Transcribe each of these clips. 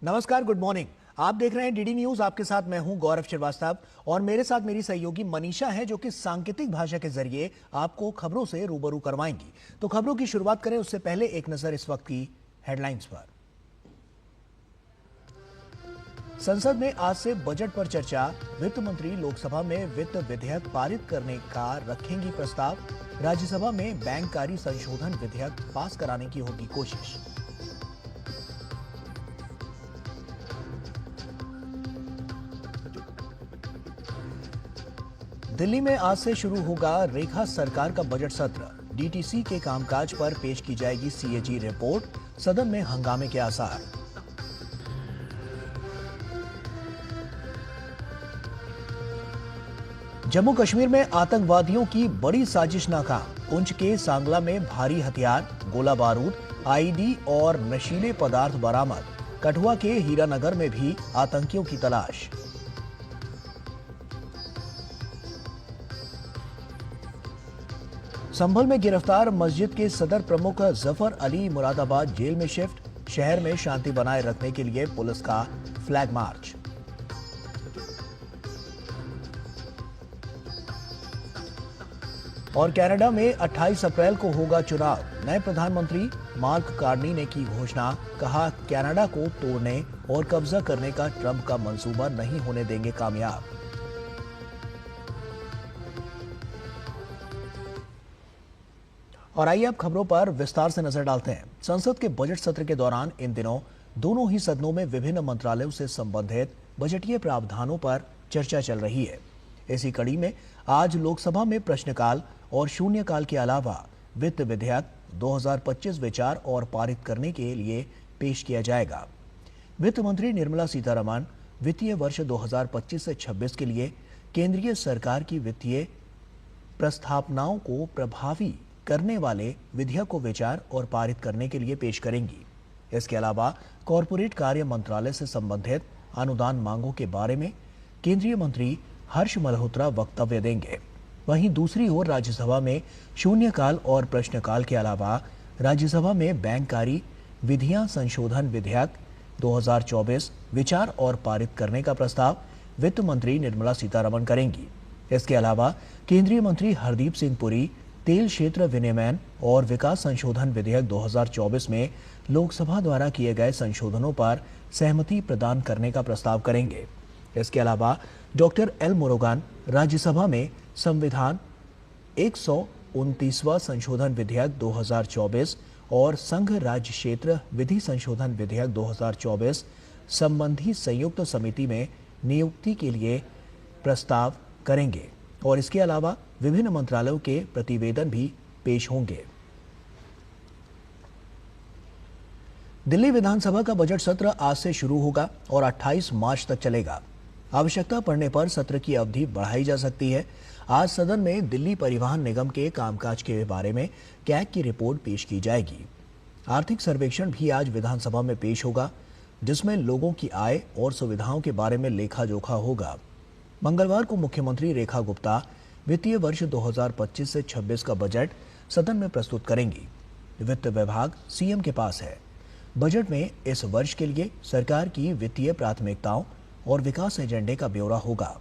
नमस्कार, good morning. आप देख रहे हैं डीडी न्यूज। आपके साथ मैं हूं गौरव श्रीवास्तव और मेरे साथ मेरी सहयोगी मनीषा है, जो कि सांकेतिक भाषा के जरिए आपको खबरों से रूबरू करवाएंगी। तो खबरों की शुरुआत करें उससे पहले एक नजर इस वक्त की हेडलाइंस पर। संसद में आज से बजट पर चर्चा। वित्त मंत्री लोकसभा में वित्त विधेयक पारित करने का रखेंगी प्रस्ताव। राज्यसभा में बैंककारी संशोधन विधेयक पास कराने की होगी कोशिश। दिल्ली में आज से शुरू होगा रेखा सरकार का बजट सत्र। डीटीसी के कामकाज पर पेश की जाएगी सीएजी रिपोर्ट। सदन में हंगामे के आसार। जम्मू कश्मीर में आतंकवादियों की बड़ी साजिश नाकाम। पुंछ के सांगला में भारी हथियार, गोला बारूद, आईईडी और नशीले पदार्थ बरामद। कठुआ के हीरानगर में भी आतंकियों की तलाश। संभल में गिरफ्तार मस्जिद के सदर प्रमुख जफर अली मुरादाबाद जेल में शिफ्ट। शहर में शांति बनाए रखने के लिए पुलिस का फ्लैग मार्च। और कनाडा में 28 अप्रैल को होगा चुनाव। नए प्रधानमंत्री मार्क कार्नी ने की घोषणा। कहा, कनाडा को तोड़ने और कब्जा करने का ट्रंप का मंसूबा नहीं होने देंगे कामयाब। और आइए अब खबरों पर विस्तार से नजर डालते हैं। संसद के बजट सत्र के दौरान इन दिनों दोनों ही सदनों में विभिन्न मंत्रालयों से संबंधित बजटीय प्रावधानों पर चर्चा चल रही है। इसी कड़ी में आज लोकसभा में प्रश्नकाल और शून्यकाल के अलावा वित्त विधेयक 2025 विचार और पारित करने के लिए पेश किया जाएगा। वित्त मंत्री निर्मला सीतारमण वित्तीय वर्ष 2025 से 26 के लिए केंद्रीय सरकार की वित्तीय प्रस्तावनाओं को प्रभावी करने वाले विधेयक को विचार और पारित करने के लिए पेश करेंगी। इसके अलावा कॉरपोरेट कार्य मंत्रालय से संबंधित अनुदान मांगों के बारे में केंद्रीय मंत्री हर्ष मल्होत्रा वक्तव्य देंगे। वहीं दूसरी ओर राज्यसभा में शून्यकाल और प्रश्नकाल के अलावा राज्यसभा में बैंककारी विधियां संशोधन विधेयक 2024 विचार और पारित करने का प्रस्ताव वित्त मंत्री निर्मला सीतारमण करेंगी। इसके अलावा केंद्रीय मंत्री हरदीप सिंह पुरी तेल क्षेत्र विनियमन और विकास संशोधन विधेयक 2024 में लोकसभा द्वारा किए गए संशोधनों पर सहमति प्रदान करने का प्रस्ताव करेंगे। इसके अलावा डॉक्टर एल मुरुगन राज्यसभा में संविधान 129वां संशोधन विधेयक 2024 और संघ राज्य क्षेत्र विधि संशोधन विधेयक 2024 संबंधी संयुक्त समिति में नियुक्ति के लिए प्रस्ताव करेंगे। और इसके अलावा विभिन्न मंत्रालयों के प्रतिवेदन भी पेश होंगे। दिल्ली विधानसभा का बजट सत्र आज से शुरू होगा और 28 मार्च तक चलेगा। आवश्यकता पड़ने पर सत्र की अवधि बढ़ाई जा सकती है। आज सदन में दिल्ली परिवहन निगम के कामकाज के बारे में कैग की रिपोर्ट पेश की जाएगी। आर्थिक सर्वेक्षण भी आज विधानसभा में पेश होगा, जिसमें लोगों की आय और सुविधाओं के बारे में लेखा जोखा होगा। मंगलवार को मुख्यमंत्री रेखा गुप्ता वित्तीय वर्ष 2025 से 26 का बजट सदन में प्रस्तुत करेंगी। वित्त विभाग सीएम के पास है। बजट में इस वर्ष के लिए सरकार की वित्तीय प्राथमिकताओं और विकास एजेंडे का ब्यौरा होगा।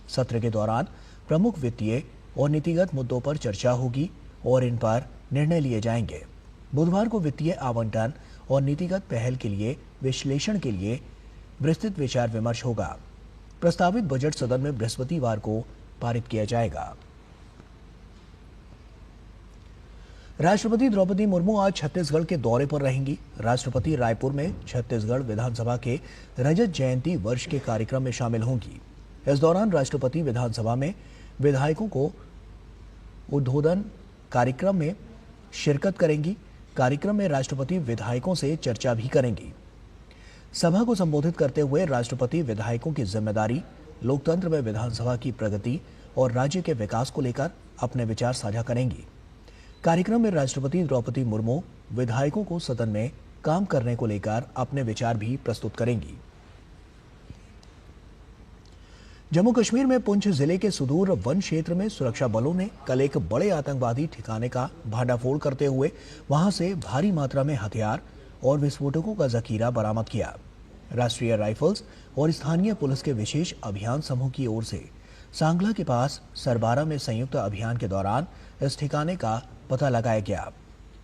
सत्र के दौरान प्रमुख वित्तीय और नीतिगत मुद्दों पर चर्चा होगी और इन पर निर्णय लिए जाएंगे। बुधवार को वित्तीय आवंटन और नीतिगत पहल के लिए विश्लेषण के लिए विस्तृत विचार विमर्श होगा। प्रस्तावित बजट सदन में बृहस्पतिवार को पारित किया जाएगा। राष्ट्रपति द्रौपदी मुर्मू आज छत्तीसगढ़ के दौरे पर रहेंगी। राष्ट्रपति रायपुर में छत्तीसगढ़ विधानसभा के रजत जयंती वर्ष के कार्यक्रम में शामिल होंगी। इस दौरान राष्ट्रपति विधानसभा में विधायकों को उद्बोधन कार्यक्रम में शिरकत करेंगी। कार्यक्रम में राष्ट्रपति विधायकों से चर्चा भी करेंगी। सभा को संबोधित करते हुए राष्ट्रपति विधायकों की जिम्मेदारी, लोकतंत्र में विधानसभा की प्रगति और राज्य के विकास को लेकर अपने विचार साझा करेंगी। कार्यक्रम में राष्ट्रपति द्रौपदी मुर्मू विधायकों को सदन में काम करने को लेकर अपने विचार भी प्रस्तुत करेंगी। जम्मू कश्मीर में पुंछ जिले के सुदूर वन क्षेत्र में सुरक्षा बलों ने कल एक बड़े आतंकवादी ठिकाने का भांडाफोड़ करते हुए वहां से भारी मात्रा में हथियार और विस्फोटकों का जखीरा बरामद किया। राष्ट्रीय राइफल्स और स्थानीय पुलिस के विशेष अभियान समूह की ओर से सांगला के पास सरबारा में संयुक्त अभियान के दौरान इस ठिकाने का पता लगाया गया।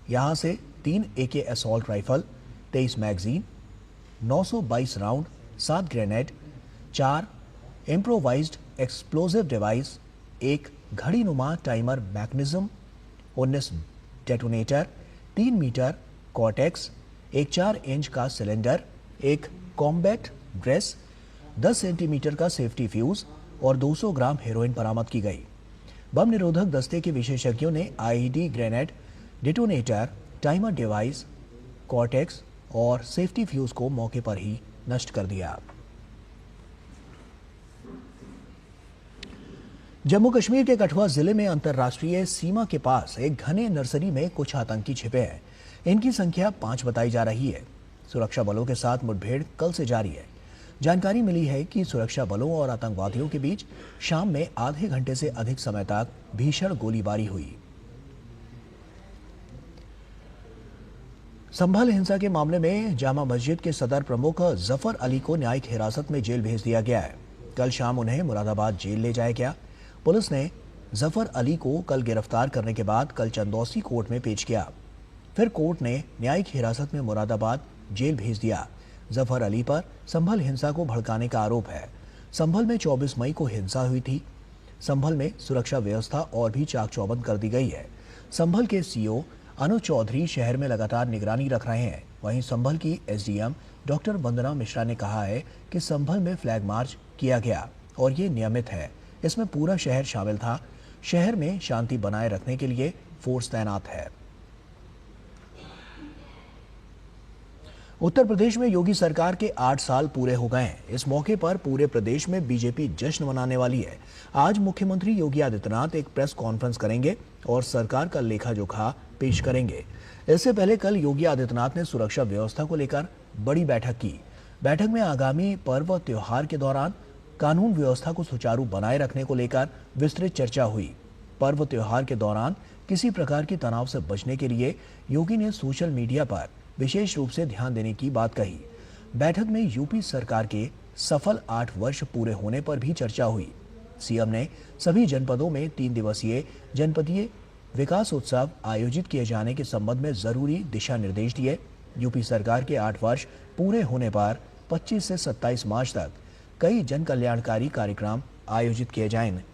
यहां से 3 AK assault rifle, 23 magazine, 922 round, 7 grenade, 4 improvised explosive device, 1 घड़ीनुमा timer mechanism, 19 detonator, 3 meter cortex, एक 4 इंच का सिलेंडर, एक कॉम्बैट ड्रेस, 10 सेंटीमीटर का सेफ्टी फ्यूज और 200 ग्राम हेरोइन बरामद की गई। बम निरोधक दस्ते के विशेषज्ञों ने IED grenade, detonator, timer device, cortex और सेफ्टी फ्यूज को मौके पर ही नष्ट कर दिया। जम्मू कश्मीर के कठुआ जिले में अंतर्राष्ट्रीय सीमा के पास एक घने नर्सरी में कुछ आतंकी छिपे हैं। इनकी संख्या 5 बताई जा रही है। सुरक्षा बलों के साथ मुठभेड़ कल से जारी है। जानकारी मिली है कि सुरक्षा बलों और आतंकवादियों के बीच शाम में आधे घंटे से अधिक समय तक भीषण गोलीबारी हुई। संभल हिंसा के मामले में जामा मस्जिद के सदर प्रमुख जफर अली को न्यायिक हिरासत में जेल भेज दिया गया है। कल शाम उन्हें मुरादाबाद जेल ले जाया गया। पुलिस ने जफर अली को कल गिरफ्तार करने के बाद कल चंदौसी कोर्ट में पेश किया। फिर कोर्ट ने न्यायिक हिरासत में मुरादाबाद जेल भेज दिया। जफर अली पर संभल हिंसा को भड़काने का आरोप है। संभल में 24 मई को हिंसा हुई थी। संभल में सुरक्षा व्यवस्था और भी चाक चौबंद कर दी गई है। संभल के CO अनुज चौधरी शहर में लगातार निगरानी रख रहे हैं। वहीं संभल की SDM डॉक्टर वंदना मिश्रा ने कहा है कि संभल में फ्लैग मार्च किया गया और ये नियमित है। इसमें पूरा शहर शामिल था। शहर में शांति बनाए रखने के लिए फोर्स तैनात है। उत्तर प्रदेश में योगी सरकार के 8 साल पूरे हो गए हैं। इस मौके पर पूरे प्रदेश में बीजेपी जश्न मनाने वाली है। आज मुख्यमंत्री योगी आदित्यनाथ एक प्रेस कॉन्फ्रेंस करेंगे और सरकार का लेखा जोखा पेश करेंगे। इससे पहले कल योगी आदित्यनाथ ने सुरक्षा व्यवस्था को लेकर बड़ी बैठक की। बैठक में आगामी पर्व त्योहार के दौरान कानून व्यवस्था को सुचारू बनाए रखने को लेकर विस्तृत चर्चा हुई। पर्व त्योहार के दौरान किसी प्रकार की तनाव से बचने के लिए योगी ने सोशल मीडिया पर विशेष रूप से ध्यान देने की बात कही। बैठक में यूपी सरकार के सफल 8 वर्ष पूरे होने पर भी चर्चा हुई। सीएम ने सभी जनपदों में 3 दिवसीय जनपदीय विकास उत्सव आयोजित किए जाने के संबंध में जरूरी दिशा निर्देश दिए। यूपी सरकार के 8 वर्ष पूरे होने पर 25 से 27 मार्च तक कई जन कल्याणकारी कार्यक्रम आयोजित किए जाएंगे।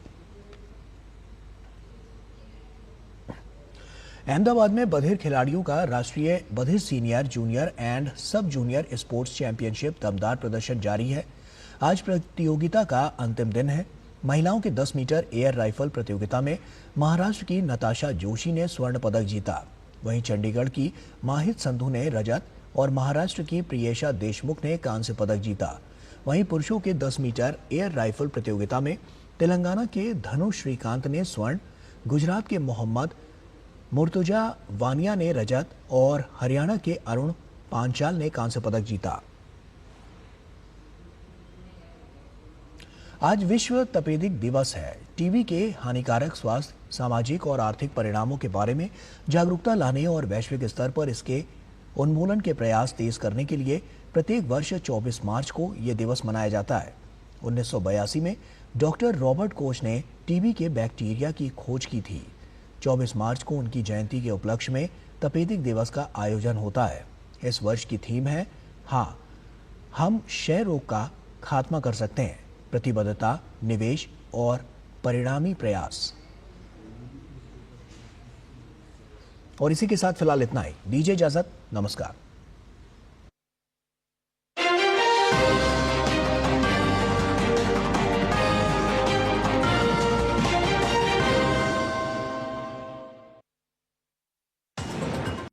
अहमदाबाद में बधिर खिलाड़ियों का राष्ट्रीय बधिर सीनियर, जूनियर एंड सब जूनियर स्पोर्ट्स चैंपियनशिप दमदार प्रदर्शन जारी है। आज प्रतियोगिता का अंतिम दिन है। महिलाओं के 10 मीटर एयर राइफल प्रतियोगिता में महाराष्ट्र की नताशा जोशी ने स्वर्ण पदक जीता। वहीं चंडीगढ़ की माहित संधू ने रजत और महाराष्ट्र की प्रियेशा देशमुख ने कांस्य पदक जीता। वहीं पुरुषों के 10 मीटर एयर राइफल प्रतियोगिता में तेलंगाना के धनु श्रीकांत ने स्वर्ण, गुजरात के मोहम्मद मुर्तुजा वानिया ने रजत और हरियाणा के अरुण पांचाल ने कांस्य पदक जीता। आज विश्व तपेदिक दिवस है। टीबी के हानिकारक स्वास्थ्य, सामाजिक और आर्थिक परिणामों के बारे में जागरूकता लाने और वैश्विक स्तर पर इसके उन्मूलन के प्रयास तेज करने के लिए प्रत्येक वर्ष 24 मार्च को यह दिवस मनाया जाता है। 1982 में डॉक्टर रॉबर्ट कोच ने टीबी के बैक्टीरिया की खोज की थी। 24 मार्च को उनकी जयंती के उपलक्ष्य में तपेदिक दिवस का आयोजन होता है। इस वर्ष की थीम है हाँ, हम क्षय रोग का खात्मा कर सकते हैं, प्रतिबद्धता, निवेश और परिणामी प्रयास। और इसी के साथ फिलहाल इतना ही। दीजिए इजाजत। नमस्कार।